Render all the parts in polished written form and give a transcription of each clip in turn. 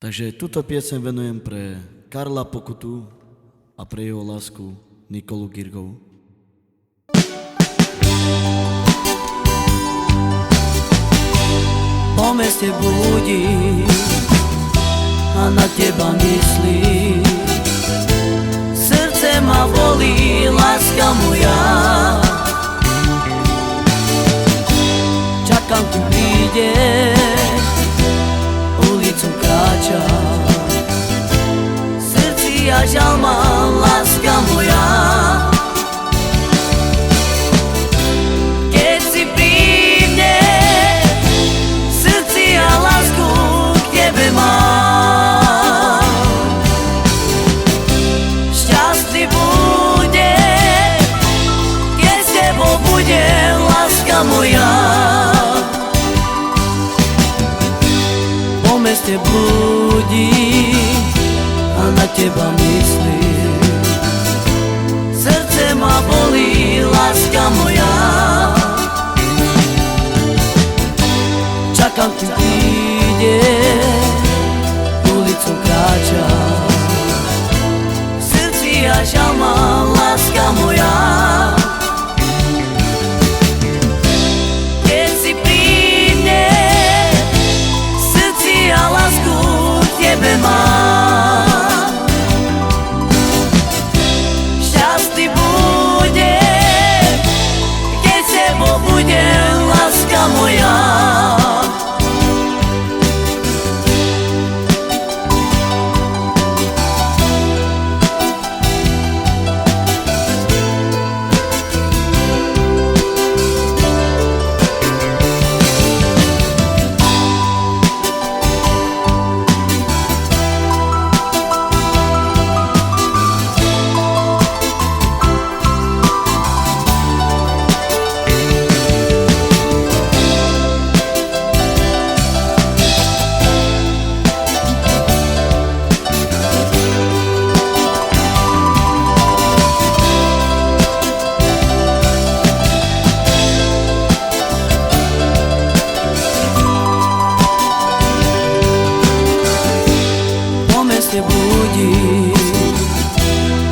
Takže túto piesň venujem pre Karla Pokutu a pre jeho lásku Nikolu Girgovú. Po meste blúdi a na teba myslí, srdce ma bolí, láska moja. Čakám, kým prídeš, ulicu kráča, v srdci ja žal mám, láska moja. Keď si pri mne, v srdci ja lásku k tebe mám. Šťastný bude, keď s tebou bude, láska moja. Po meste blúdi a na teba myslím, srdce ma bolí, láska moja. Čakám, kým príde, ulicu kráča, v srdci ja žal mám, láska moja. Keď si pri mne, v srdci ja lásku k tebe mám. Šťastný bude, keď s tebou bude, láska moja. Budí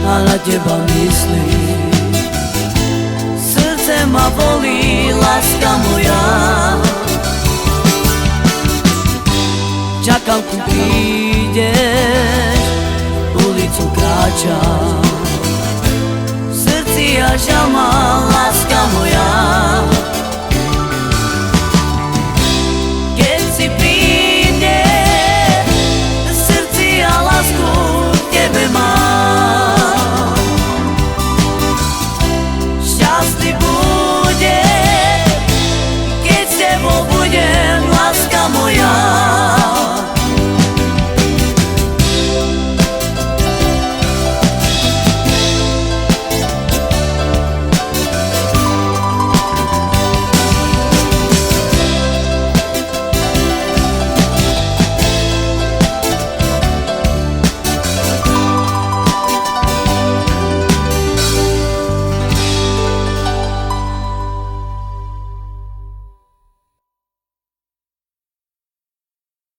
a na teba myslím, srdce ma bolí, láska moja. Čakám, kým prídeš, ulicu kráča, v srdci ja žal mám,